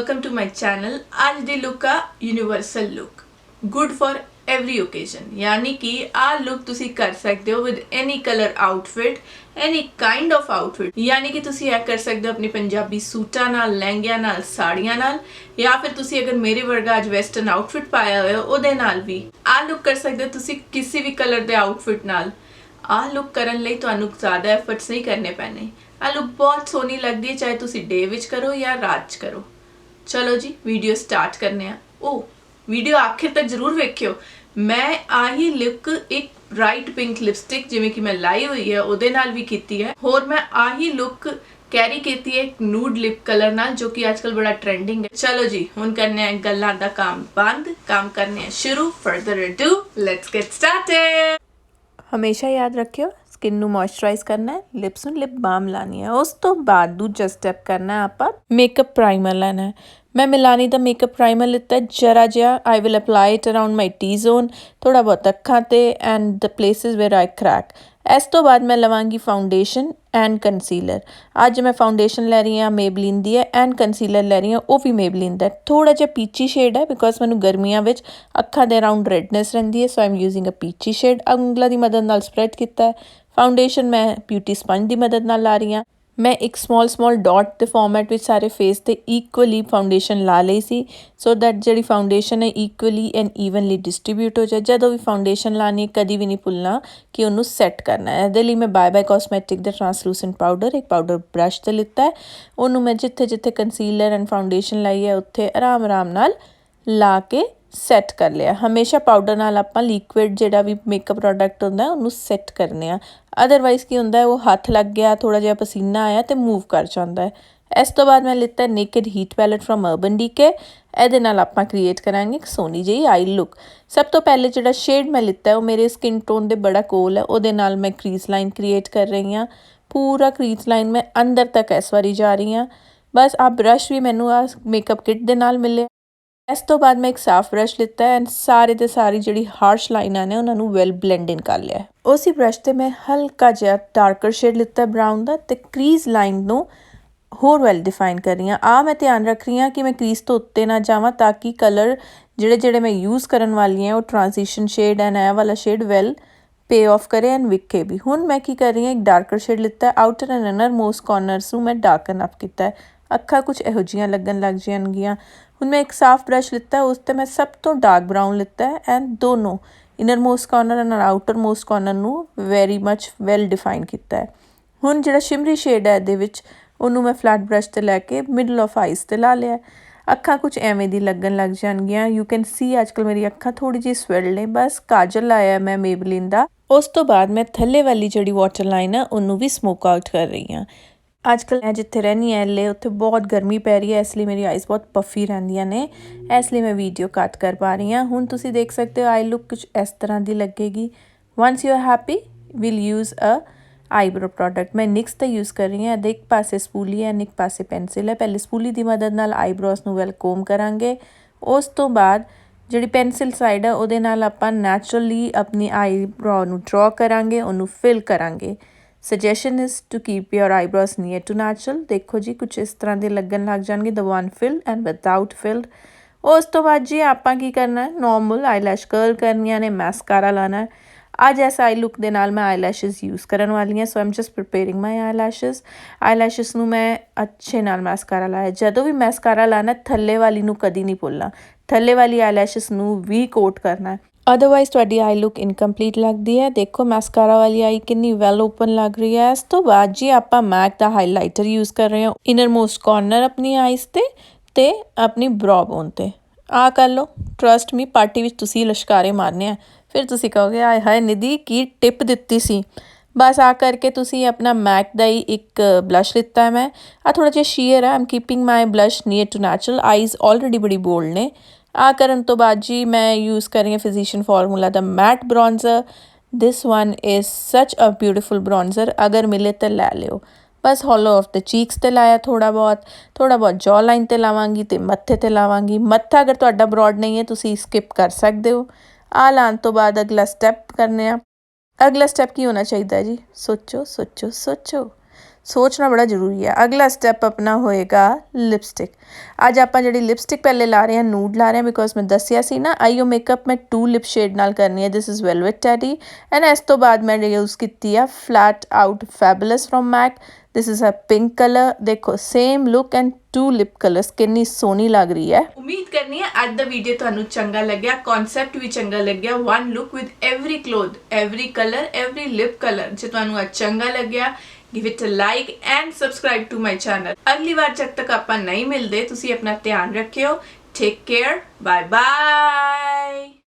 Welcome to my channel. आज दी look आ universal look, good for every occasion. यानी कि आ लुक तुसी कर सकते हो with any colour outfit, any kind of outfit. यानी कि तुसी यह कर सकते हो अपनी पंजाबी सूटा नाल, लहंगिया नाल, साड़ियां नाल, या फिर तुसी अगर मेरे वर्गा अज वेस्टर्न आउटफिट पाया हुआ हो ओदे नाल भी आ लुक कर सकते हो तुसी किसी भी कलर के आउटफिट नाल। आ लुक करन लई तुहानू ज़्यादा एफर्ट्स नहीं करने पैने। आ लुक बहुत सोहनी लगती है, चाहे तुसी डे विच करो या रात च करो। चलो जी वीडियो स्टार्ट करने आ। ओ वीडियो आखिर तक जरूर वेखियो। मैं आही लुक एक ब्राइट पिंक लिपस्टिक जिवें कि मैं लाई हुई है ओदे नाल भी कीती है, और मैं आही लुक कैरी कीती है एक नूड लिप कलर नाल जो कि आजकल बड़ा ट्रेंडिंग है। चलो जी हुण करने आ गल्लां दा काम बंद, काम करने आ शुरू। Further ado let's get started. हमेशा याद रखियो स्किन नू मॉइस्चराइज करना है, लिप्स नू लिप बाम लानी है। उस तो बाद दूजा स्टैप करना है आपां मेकअप प्राइमर लेना है। मैं मिलानी दा मेकअप प्राइमर लिता है जरा जिहा। I will apply it around my T zone, थोड़ा बहुत अखां ते and the places where I crack. इस तो बाद मैं लवांगी फाउंडेशन एंड कंसीलर। अज मैं फाउंडेशन लै रही हाँ मेबलिन दी है एंड कंसीलर लै रही हाँ वो भी मेबलिन दा। थोड़ा जिहा पीची शेड है बिकॉज मैनू गर्मियां विच अखां दे अराउंड रेडनेस रहिंदी है, so I am using a peachy shade. उंगलां दी मदद नाल स्प्रैड किया है। फाउंडेशन मैं ब्यूटी स्पंज की मदद नाल ला रही हाँ। मैं एक स्मॉल डॉट के फॉर्मेट में सारे फेस ते इक्वली फाउंडेशन ला ली सी, सो दैट जी फाउंडेशन है इक्वली एंड ईवनली डिस्ट्रीब्यूट हो जाए। जदों भी फाउंडेशन लानी कभी भी नहीं भुलना कि उन्होंने सैट करना है। ये लिए मैं बाय कॉस्मैटिक का ट्रांसलूसेंट पाउडर एक पाउडर ब्रश से लिता है। उन्होंने मैं जिथे जिथे कंसीलर एंड फाउंडेशन लाई है उत्थे आराम आराम नाल ला के सैट कर लिया। हमेशा पाउडर नाल आपां लिक्विड जिहड़ा भी मेकअप प्रोडक्ट होंदा उन्होंने सैट करने आ, अदरवाइज की होंदा है वो हथ लग गया, थोड़ा जिहा पसीना आया तो मूव कर जाता है। इस तो बाद मैं लिता है naked heat palette from Urban Decay. ਇਹਦੇ ਨਾਲ ਆਪਾਂ क्रिएट करांगे एक सोहनी जी आई लुक। सब तो पहले जो शेड मैं लिता है वो मेरे स्किन टोन के बड़ा कोल है, ਉਹਦੇ ਨਾਲ मैं क्रीज लाइन क्रिएट कर रही हाँ। पूरा क्रीज लाइन मैं अंदर तक इस बारी जा रही हाँ। बस आ ब्रश भी मैनू आ मेकअप किट के नाल मिले। इस तो बाद मैं एक साफ ब्रश लिता है एंड सारे ते सारी जी हार्श लाइनां ने उन्होंने वैल ब्लेंड इन कर लिया है। उसी ब्रश से मैं हल्का जिहा डार्कर शेड लिता है ब्राउन का, तो क्रीज लाइन नू होर वैल डिफाइन कर रही हाँ। आ मैं ध्यान रख रही हाँ कि मैं क्रीज तो उत्ते ना जावां ताकि कलर जिहड़े जिहड़े मैं यूज़ करन वाली हैं वो ट्रांजिशन शेड एंड ए वाला शेड वैल पे ऑफ करे एंड विखे भी। हुण मैं की कर रही हाँ एक डार्कर शेड लिता है, आउटर एंड इनर मोस्ट कॉर्नरस नू मैं डार्कन अप किया है। अखा कुछ इहो जिहियां लगन लग जाएगियां। हुण मैं एक साफ ब्रश लिता है, उस ते मैं सब तो डार्क ब्राउन लिता है एंड दोनों inner most corner and outer most corner नू वेरी मच वैल डिफाइन किया है। हुण जिहड़ा शिमरी शेड है इहदे विच ਉਹਨੂੰ मैं फ्लैट ब्रश ते लैके मिडल ऑफ आइज ते ला लिया। अखा कुछ एवें दी लगन लग जाएगियां। यू कैन सी अजकल मेरी अखा थोड़ी जी स्वेल्ड ने। बस काजल लाया मैं मेबलिन दा। उस तो बाद मैं थल्ले वाली जिहड़ी वाटर लाइन है उन्होंने भी स्मोक आउट कर रही हाँ। अजकल मैं जिथे रहनी है ले उत्थे बहुत गर्मी पै रही है, इसलिए मेरी आइज़ बहुत पफी रहिंदियां ने, इसलिए मैं वीडियो कट कर पा रही हाँ। हुण तुसी देख सकते हो आई लुक कुछ इस तरह की लगेगी। Once you are happy will use a eyebrow product. मैं निक्स का यूज़ कर रही हाँ। एक पासे स्पूली है एक पासे पेंसिल है। पहले स्पूली की मदद नाल आईब्रोस नू वैल कोम करांगे। उस तो बाद जिहड़ी पेंसिल साइड है उहदे नाल आपां नैचुरली अपनी आईब्रो नू ड्रॉ करांगे, उन्होंने फिल करांगे। Suggestion is to keep your eyebrows near to natural. देखो जी कुछ इस तरह के लगन लग जाएंगे, the one filled and without filled. उस तो बाद जी आपां की करना है नॉर्मल आईलैश कर्ल करनियां ने, मैस्कारा लाना है। आज इस आई लुक के नाल मैं आईलैशिज यूज़ करन वाली हाँ, so I am just preparing my eyelashes नू मैं अच्छे नाल मैस्कारा लाया। जदों भी मैस्कारा लाना थल्ले वाली नू कदी नहीं भुलना, थल्ले वाली आईलैशिज नू भी कोट करना है, अदरवाइज तुहाडी आई लुक इनकम्पलीट लगती है। देखो मैस्कारा वाली आई कितनी वैल ओपन लग रही है। इस तो बाद जी आपां मैक का हाईलाइटर यूज़ कर रहे हैं इनर मोस्ट कॉर्नर अपनी आईज ते अपनी ब्रो बोन ते। आ कर लो, ट्रस्ट मी पार्टी विच तुसी लश्कारे मारने हैं, फिर तुसी कहोगे आए हाय निधि की टिप दिती सी। बस आ करके तुसी अपना मैक का ही एक ब्लश लिता है मैं। आ थोड़ा जिहा शेयर है, I am keeping my blush near to natural. Eyes already बड़ी बोल्ड ने। आ करन तो बाद जी मैं यूज़ कर रही हूँ फिजिशियन फार्मूला दा matte bronzer. This one is such a beautiful bronzer, अगर मिले तो लै लियो। बस हॉलो ऑफ द चीक्स ते लाया थोड़ा बहुत जॉ लाइन ते लावांगी ते मत्थे ते लावांगी। मत्था अगर तुहाडा ब्रॉड नहीं है तुसी स्किप कर सकते हो। आ लाने तो बाद अगला स्टैप करने आ। अगला स्टैप की होना चाहिए जी, सोचो सोचो सोचो सोचना बड़ा जरूरी है। अगला स्टैप अपना होएगा लिपस्टिक। अज आप जी लिपस्टिक पहले ला रहे हैं नूड ला रहे हैं बिकॉज मैं दसिया सी ना आईओ मेकअप मैं 2 लिप शेड नाल करनी है। This is velvet teddy and इस तो बाद मैं यूज़ की है flat out fabulous from MAC. This is a pink colour. देखो same look and 2 lip colours कितनी सोहनी लग रही है। उम्मीद करनी है आज दा वीडियो तुहानू चंगा लग्या, कॉन्सैप्ट भी चंगा लग्या। One look with every cloth, every colour, every lip colour. जे तुहानू आज चंगा लग्या give it a like and subscribe to my channel। अगली बार जब तक आपां नहीं मिलते तुसी अपना ध्यान रखियो। Take care, bye bye.